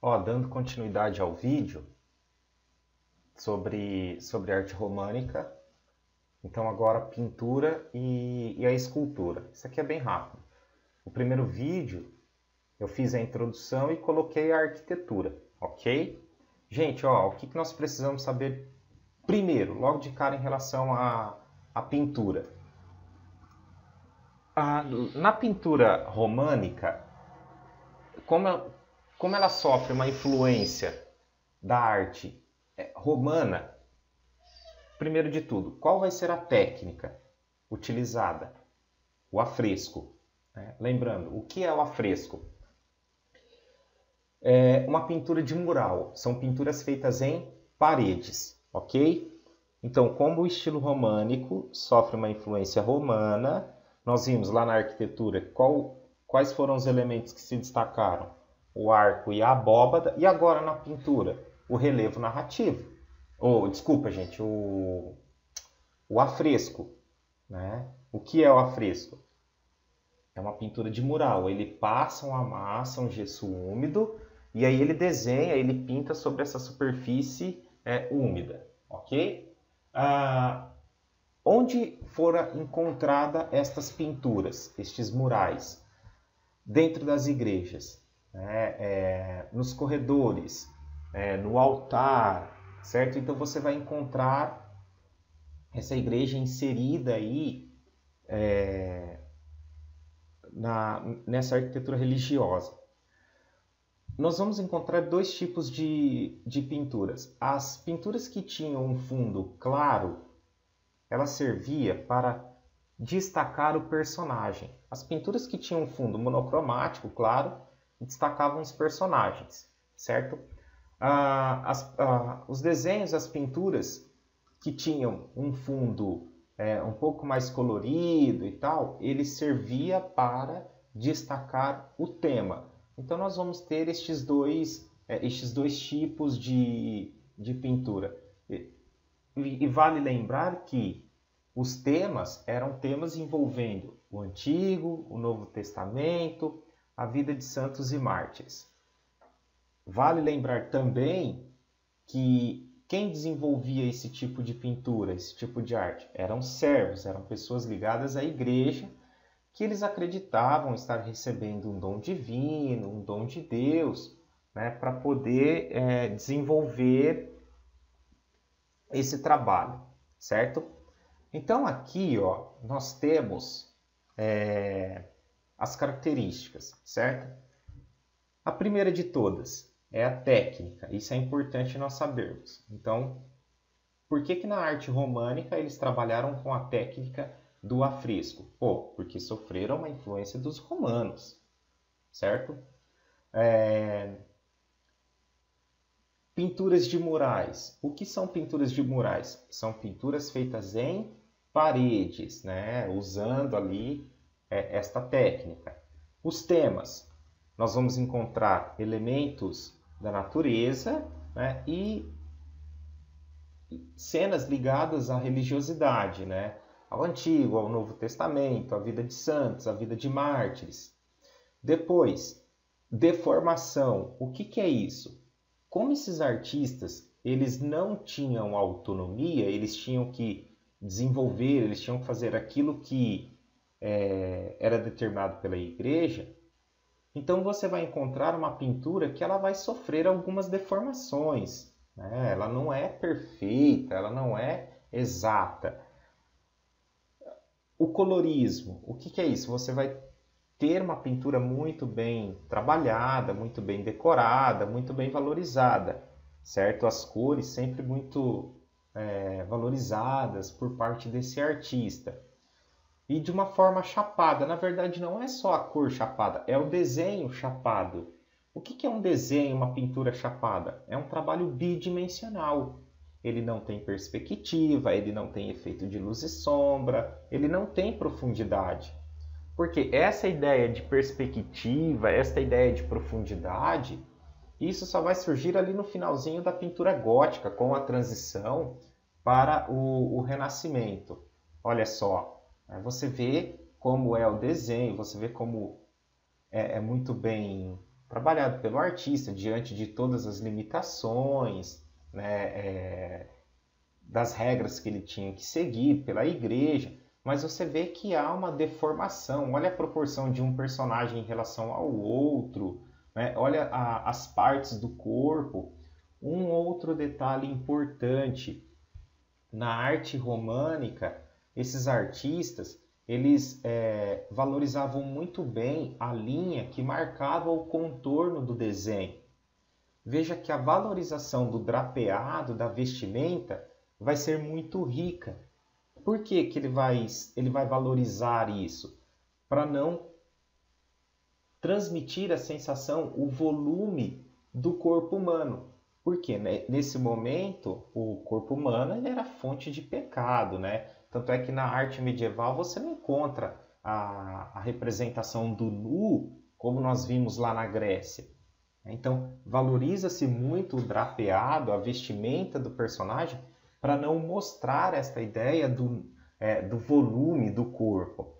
Ó, dando continuidade ao vídeo sobre arte românica, então agora pintura e a escultura. Isso aqui é bem rápido. O primeiro vídeo eu fiz a introdução e coloquei a arquitetura, ok? Gente, ó, o que nós precisamos saber primeiro, logo de cara em relação à pintura? Na pintura românica, como, como ela sofre uma influência da arte romana, primeiro de tudo, qual vai ser a técnica utilizada? O afresco. Né? Lembrando, o que é o afresco? É uma pintura de mural. São pinturas feitas em paredes, ok? Então, como o estilo românico sofre uma influência romana, nós vimos lá na arquitetura quais foram os elementos que se destacaram? O arco e a abóbada. E agora na pintura, o relevo narrativo. Desculpa, gente, o afresco. Né? O que é o afresco? É uma pintura de mural. Ele passa uma massa, um gesso úmido, e aí ele desenha, ele pinta sobre essa superfície úmida. Ok? Onde foram encontradas estas pinturas, estes murais? Dentro das igrejas, né? Nos corredores, no altar, certo? Então você vai encontrar essa igreja inserida aí nessa arquitetura religiosa. Nós vamos encontrar dois tipos de pinturas. As pinturas que tinham um fundo claro, ela servia para destacar o personagem. As pinturas que tinham um fundo monocromático, claro, destacavam os personagens, certo? Os desenhos, as pinturas que tinham um fundo um pouco mais colorido e tal, ele servia para destacar o tema. Então nós vamos ter estes dois tipos de pintura. E vale lembrar que os temas eram temas envolvendo o Antigo, o Novo Testamento, a vida de santos e mártires. Vale lembrar também que quem desenvolvia esse tipo de pintura, esse tipo de arte, eram servos, eram pessoas ligadas à igreja, que eles acreditavam estar recebendo um dom divino, um dom de Deus, né, para poder desenvolver esse trabalho, certo? Então aqui, ó, nós temos as características, certo? A primeira de todas é a técnica. Isso é importante nós sabermos. Então, por que na arte românica eles trabalharam com a técnica do afresco? Porque sofreram uma influência dos romanos, certo? Pinturas de murais. O que são pinturas de murais? São pinturas feitas em paredes, né? Usando ali esta técnica. Os temas. Nós vamos encontrar elementos da natureza, né? E cenas ligadas à religiosidade, né? Ao Antigo, ao Novo Testamento, à vida de santos, à vida de mártires. Depois, deformação. O que é isso? Como esses artistas eles não tinham autonomia, eles tinham que desenvolver, eles tinham que fazer aquilo que era determinado pela igreja, então você vai encontrar uma pintura que ela vai sofrer algumas deformações. Né? Ela não é perfeita, ela não é exata. O colorismo, o que é isso? Você vai ter uma pintura muito bem trabalhada, muito bem decorada, muito bem valorizada, certo? As cores sempre muito valorizadas por parte desse artista. E de uma forma chapada. Na verdade, não é só a cor chapada, é o desenho chapado. O que é um desenho, uma pintura chapada? É um trabalho bidimensional. Ele não tem perspectiva, ele não tem efeito de luz e sombra, ele não tem profundidade. Porque essa ideia de perspectiva, essa ideia de profundidade, isso só vai surgir ali no finalzinho da pintura gótica, com a transição para o Renascimento. Olha só, você vê como é o desenho, você vê como é muito bem trabalhado pelo artista diante de todas as limitações, né, das regras que ele tinha que seguir pela igreja, mas você vê que há uma deformação. Olha a proporção de um personagem em relação ao outro, né? Olha as partes do corpo. Um outro detalhe importante, na arte românica, esses artistas, eles valorizavam muito bem a linha que marcava o contorno do desenho. Veja que a valorização do drapeado, da vestimenta, vai ser muito rica. Por que que ele vai valorizar isso? Para não transmitir a sensação, o volume do corpo humano. Porque nesse momento, o corpo humano ele era fonte de pecado, né? Tanto é que na arte medieval você não encontra a representação do nu como nós vimos lá na Grécia. Então, valoriza-se muito o drapeado, a vestimenta do personagem, para não mostrar esta ideia do volume do corpo.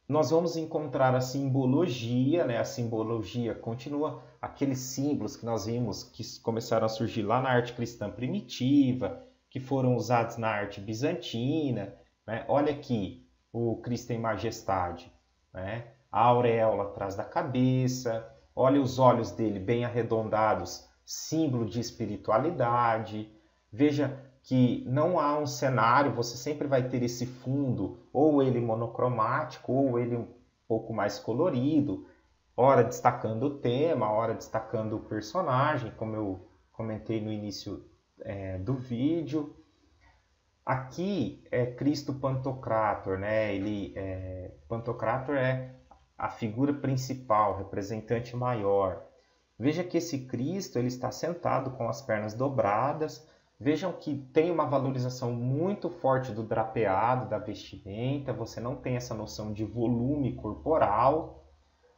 Nós vamos encontrar a simbologia, né? A simbologia continua, aqueles símbolos que nós vimos que começaram a surgir lá na arte cristã primitiva, que foram usados na arte bizantina, né? Olha aqui o Cristo em Majestade, né? A auréola atrás da cabeça, olha os olhos dele bem arredondados, símbolo de espiritualidade. Veja que não há um cenário, você sempre vai ter esse fundo, ou ele monocromático, ou ele um pouco mais colorido, ora destacando o tema, ora destacando o personagem, como eu comentei no início do vídeo. Aqui é Cristo Pantocrator, né? Pantocrator é a figura principal, representante maior. Veja que esse Cristo ele está sentado com as pernas dobradas. Vejam que tem uma valorização muito forte do drapeado, da vestimenta. Você não tem essa noção de volume corporal.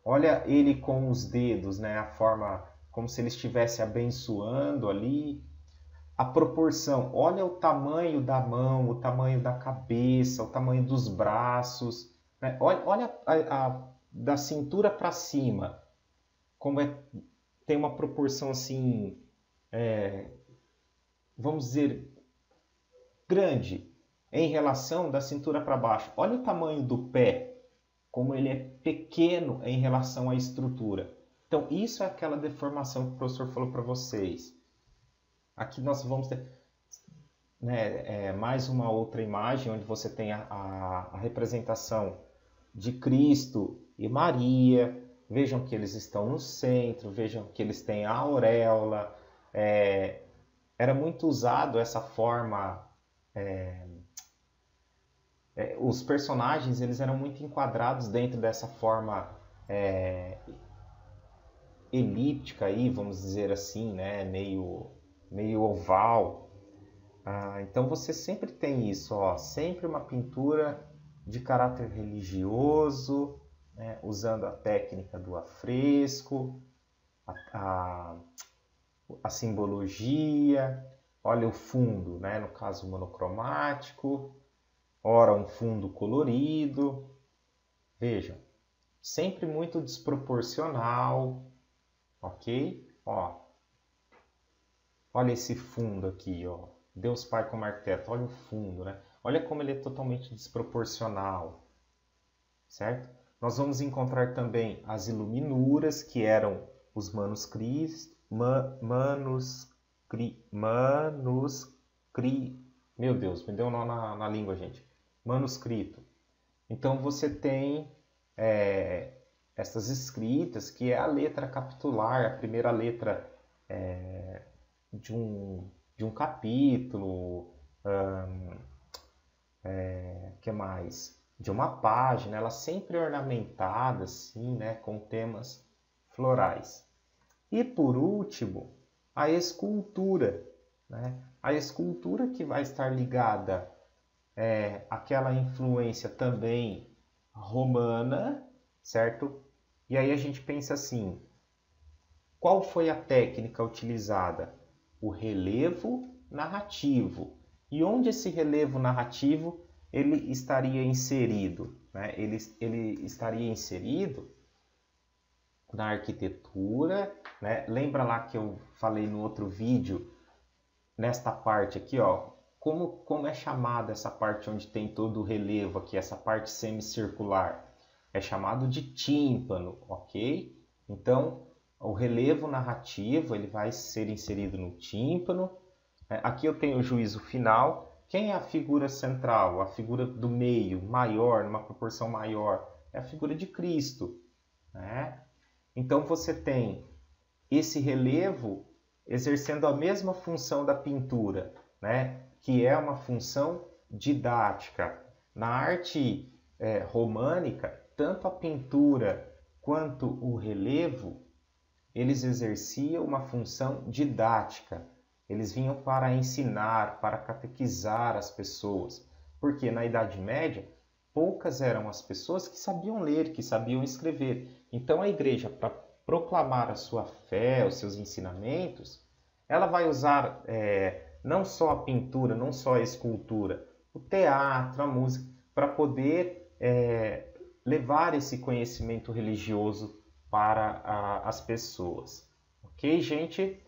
Olha ele com os dedos, né? A forma como se ele estivesse abençoando ali. A proporção, olha o tamanho da mão, o tamanho da cabeça, o tamanho dos braços. Né? Olha da cintura para cima, como tem uma proporção assim, vamos dizer, grande em relação da cintura para baixo. Olha o tamanho do pé, como ele é pequeno em relação à estrutura. Então, isso é aquela deformação que o professor falou para vocês. Aqui nós vamos ter mais uma outra imagem, onde você tem a representação de Cristo e Maria. Vejam que eles estão no centro, vejam que eles têm a auréola. Era muito usado essa forma, os personagens eles eram muito enquadrados dentro dessa forma elíptica, aí, vamos dizer assim, né? meio oval. Então você sempre tem isso, ó, sempre uma pintura de caráter religioso, né? Usando a técnica do afresco, a simbologia. Olha o fundo, né? No caso monocromático, ora um fundo colorido. Vejam, sempre muito desproporcional, ok? Ó, olha esse fundo aqui, ó. Deus Pai como arquiteto, olha o fundo, né? Olha como ele é totalmente desproporcional, certo? Nós vamos encontrar também as iluminuras, que eram os meu Deus, me deu um nó na língua, gente. Manuscrito. Então você tem essas escritas, que é a letra capitular, a primeira letra de um capítulo, que mais? De uma página, ela sempre ornamentada assim, né, com temas florais. E por último, a escultura, né? A escultura que vai estar ligada àquela influência também romana, certo? E aí a gente pensa assim, qual foi a técnica utilizada? O relevo narrativo. E onde esse relevo narrativo ele estaria inserido? Né? Ele estaria inserido na arquitetura, né? Lembra lá que eu falei no outro vídeo, nesta parte aqui, ó, como é chamada essa parte onde tem todo o relevo aqui, essa parte semicircular? É chamado de tímpano, ok? Então, o relevo narrativo ele vai ser inserido no tímpano. Aqui eu tenho o juízo final. Quem é a figura central? A figura do meio, maior, numa proporção maior? É a figura de Cristo, né? Então você tem esse relevo exercendo a mesma função da pintura, né? Que é uma função didática. Na arte românica, tanto a pintura quanto o relevo, eles exerciam uma função didática. Eles vinham para ensinar, para catequizar as pessoas. Porque na Idade Média, poucas eram as pessoas que sabiam ler, que sabiam escrever. Então a igreja, para proclamar a sua fé, os seus ensinamentos, ela vai usar não só a pintura, não só a escultura, o teatro, a música, para poder levar esse conhecimento religioso para as pessoas. Ok, gente?